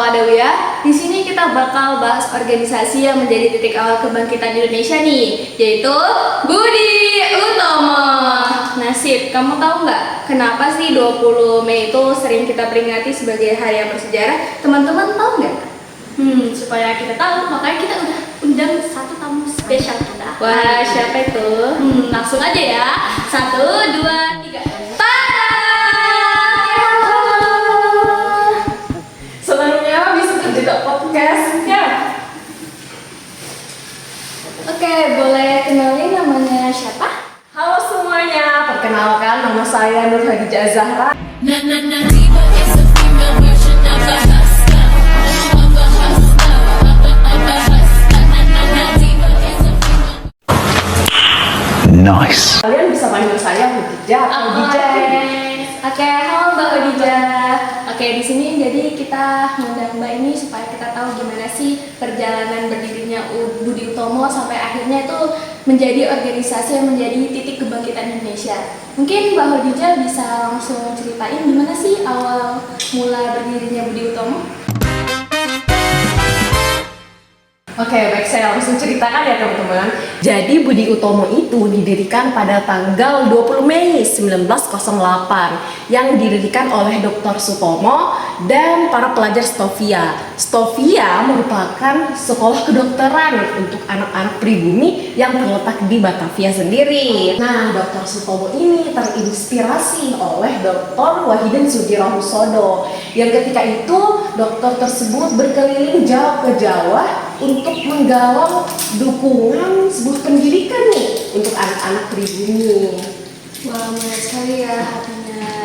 Kak Dewi ya. Di sini kita bakal bahas organisasi yang menjadi titik awal kebangkitan Indonesia nih, yaitu Budi Utomo. Nasib, kamu tahu nggak kenapa sih 20 Mei itu sering kita peringati sebagai hari yang bersejarah? Teman-teman tahu nggak? Supaya kita tahu, makanya kita udah undang satu tamu spesial kita. Wah, siapa itu? Langsung aja ya. 1, 2, 3. Senangnya bisa terjadi podcastnya. Oke, boleh kenalin namanya siapa? Halo semuanya, perkenalkan nama saya Nur Hadijah Zahra. Nice. Kalian bisa panggil saya Hadijah atau Hadijah. Oke, halo Mbak Odija. Oke, di sini jadi kita ngundang Mbak ini supaya kita tahu gimana sih perjalanan berdirinya Budi Utomo sampai akhirnya itu menjadi organisasi yang menjadi titik kebangkitan Indonesia. Mungkin Mbak Odija bisa langsung ceritain gimana sih awal mula berdirinya Budi Utomo? Oke, baik, saya langsung ceritakan ya teman-teman. Jadi Budi Utomo itu didirikan pada tanggal 20 Mei 1908 yang didirikan oleh Dr. Sutomo dan para pelajar Stovia. Stovia merupakan sekolah kedokteran untuk anak-anak pribumi yang terletak di Batavia sendiri. Nah, Dr. Sutomo ini terinspirasi oleh Dr. Wahidin Sudirohusodo yang ketika itu dokter tersebut berkeliling jauh ke Jawa untuk menggalang dukungan sebuah pendidikan nih untuk anak-anak pribumi. Wah, menarik sekali ya hatinya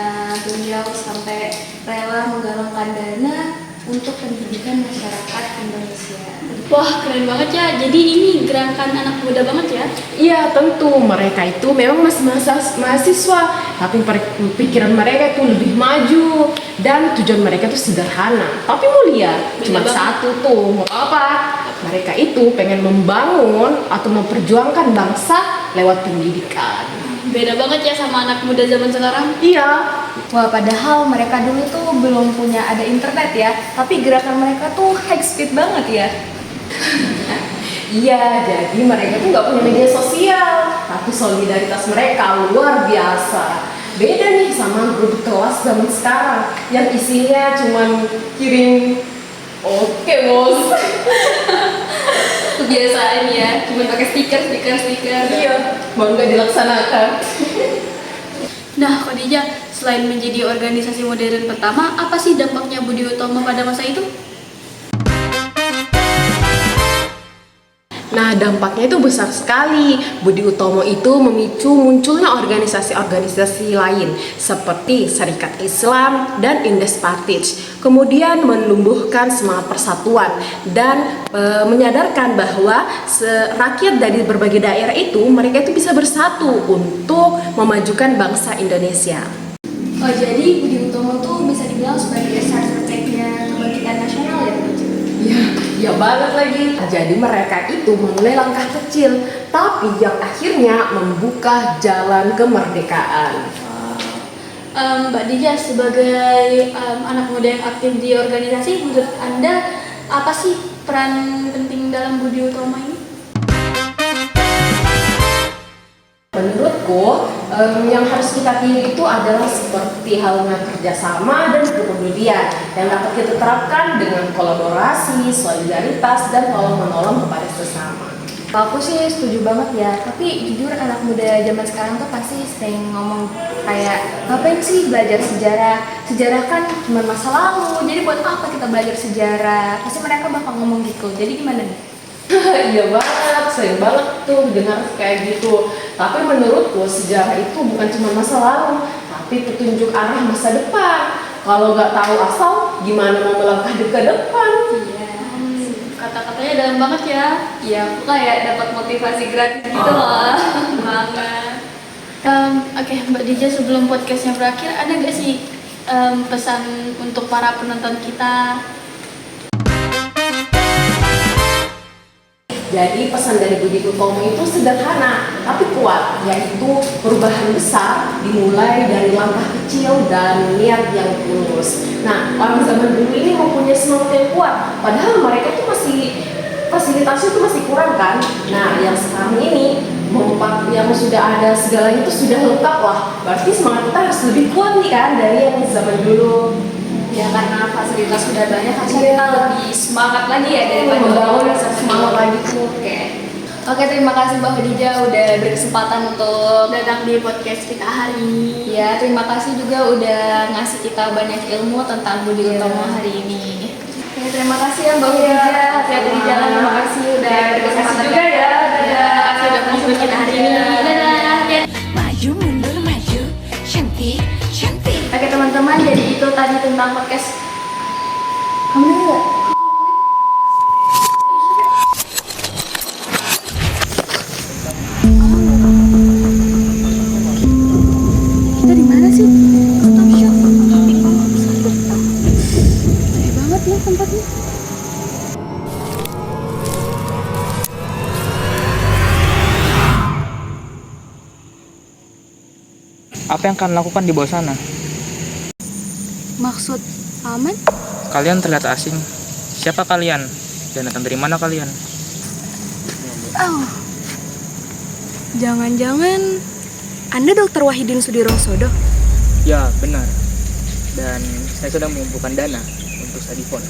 beliau sampai rela menggalangkan dana untuk pendidikan masyarakat Indonesia. Wah, keren banget ya. Jadi ini gerakan anak muda banget ya. Iya, tentu mereka itu memang masih mahasiswa, tapi pikiran mereka itu lebih maju dan tujuan mereka itu sederhana tapi mulia. Cuma satu tuh, mau apa? Mereka itu pengen membangun atau memperjuangkan bangsa lewat pendidikan. Beda banget ya sama anak muda zaman sekarang. Iya. Wah, padahal mereka dulu tuh belum punya ada internet ya, tapi gerakan mereka tuh high speed banget ya. Iya, jadi mereka tuh nggak punya media sosial, tapi solidaritas mereka luar biasa. Beda nih sama grup kelas zaman sekarang yang isinya cuman kirim oke bos. Kebiasaan ya, cuma pakai stiker. Iya, mau nggak dilaksanakan. Nah, Khadijah, selain menjadi organisasi modern pertama, apa sih dampaknya Budi Utomo pada masa itu? Nah, dampaknya itu besar sekali. Budi Utomo itu memicu munculnya organisasi-organisasi lain seperti Serikat Islam dan Indes Partij. Kemudian menumbuhkan semangat persatuan dan menyadarkan bahwa rakyat dari berbagai daerah itu mereka itu bisa bersatu untuk memajukan bangsa Indonesia. Oh, jadi Budi Utomo tuh bisa dibilang sebagai starter-pack-nya kebangkitan nasional ya? Ya banget lagi. Jadi mereka itu memulai langkah kecil, tapi yang akhirnya membuka jalan kemerdekaan. Mbak Dija, sebagai anak muda yang aktif di organisasi, menurut Anda apa sih peran penting dalam Budi Utomo ini? Menurutku, yang harus kita pilih itu adalah seperti halnya kerjasama dan kepedulian yang dapat kita terapkan dengan kolaborasi, solidaritas, dan tolong-menolong kepada sesama. Aku sih setuju banget ya, tapi jujur anak muda zaman sekarang tuh pasti sering ngomong kayak ngapain sih belajar sejarah? Sejarah kan cuma masa lalu, jadi buat apa kita belajar sejarah? Pasti mereka bakal ngomong gitu, jadi gimana nih? Iya banget, sering banget tuh dengar kayak gitu. Tapi menurutku sejarah itu bukan cuma masa lalu, tapi petunjuk arah masa depan. Kalau nggak tahu asal, gimana mau melangkah ke depan? Iya, kata-katanya dalam banget ya. Ya, aku kayak dapat motivasi gratis gitu loh. Banget. Oke, Mbak Dija, sebelum podcastnya berakhir, ada nggak sih pesan untuk para penonton kita? Jadi pesan dari Budi Utomo itu sederhana tapi kuat, yaitu perubahan besar dimulai dari langkah kecil dan niat yang tulus. Nah, orang zaman dulu ini mempunyai semangat yang kuat, padahal mereka tuh masih fasilitasnya itu masih kurang kan. Nah, yang sekarang ini yang sudah ada segalanya itu sudah lengkap lah. Berarti semangat kita harus lebih kuat nih kan dari yang zaman dulu. Ya karena fasilitas sudah banyak, harusnya kita lebih semangat lagi ya daripada Membangun rasa semangat lagi tuh. Oke, terima kasih Mbak Khadijah udah berkesempatan untuk Datang di podcast kita hari ini. ya, terima kasih juga udah ngasih kita banyak ilmu tentang Budi Utomo hari ini. Oke, terima kasih ya Mbak Khadijah, hati-hati di jalan. Terima kasih udah berkesempatan juga ya. Sudah menghibur kita hari ini. Dadah. Maju mundur maju, cantik cantik. Oke teman-teman, jadi itu tadi tentang podcast. Kamu denger nggak? Kita di mana sih? Stop shop. Gede banget nih tempatnya. Apa yang kalian lakukan di bawah sana? Maksud aman? Kalian terlihat asing. Siapa kalian? Dan datang dari mana kalian? Oh, jangan-jangan Anda Dr. Wahidin Sudirosodo? Ya, benar. Dan saya sedang mengumpulkan dana untuk study fund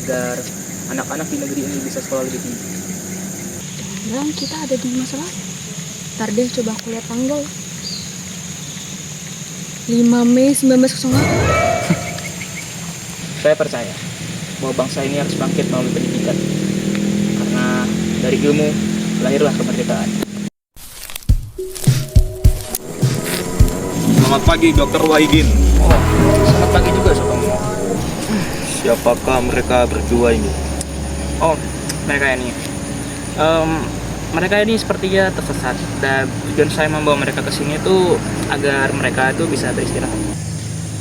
agar anak-anak di negeri ini bisa sekolah lebih tinggi. Bilang kita ada di masa lalu. Ntar deh coba aku lihat tanggal. 5 Mei 1908. Saya percaya bahwa bangsa ini harus bangkit melalui pendidikan. Karena dari ilmu lahirlah kemerdekaan. Selamat pagi, Dr. Wahidin. Oh, selamat pagi juga, Sotomo. Siapakah mereka berdua ini? Oh, mereka ini. Mereka ini sepertinya tersesat dan tujuan saya membawa mereka ke sini itu agar mereka itu bisa beristirahat.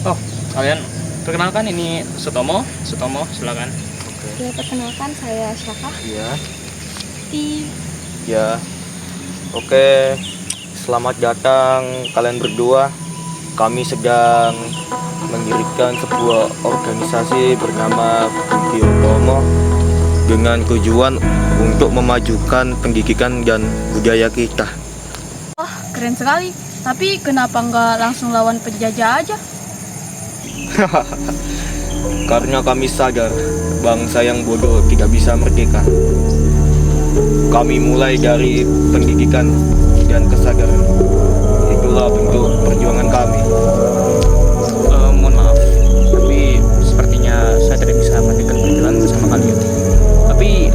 Oh, kalian perkenalkan ini Sutomo, silakan. Ya, perkenalkan saya Syafah. Iya. Di Ya. Oke. Selamat datang kalian berdua. Kami sedang mendirikan sebuah organisasi bernama Budi Utomo dengan tujuan untuk memajukan pendidikan dan budaya kita. keren sekali. Tapi kenapa nggak langsung lawan penjajah aja? Karena kami sadar bangsa yang bodoh tidak bisa merdeka. Kami mulai dari pendidikan dan kesadaran. Itulah bentuk perjuangan kami. Mohon maaf, tapi sepertinya saya tidak bisa melanjutkan perjalanan bersama kalian. Tapi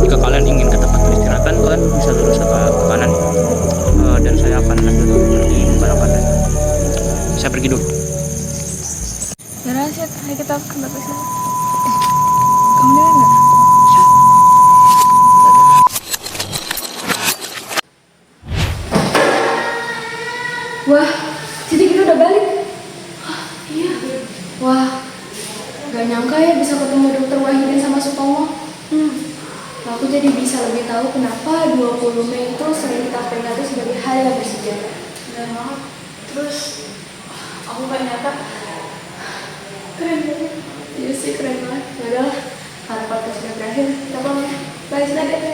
jika kalian ingin ke tempat peristirahatan, kalian bisa lurus ke kanan, dan saya akan lanjut pergi ke belakang kanan. Saya pergi dulu. Ya rahasia, ayo kita ke tempat sana. Kamu dengar nggak? Wah, jadi kita udah balik. Iya. Wah, gak nyangka ya bisa ketemu Dr. Wahidin sama Sutomo. Aku jadi bisa lebih tahu kenapa 20 Mei itu sering kita peringati sebagai hari yang bersejarah. Benar banget. Terus aku gak nyangka Keren banget. Iya sih, keren banget. Yaudah lah, karena podcast sudah berakhir, kita pamit. Bye, dadah.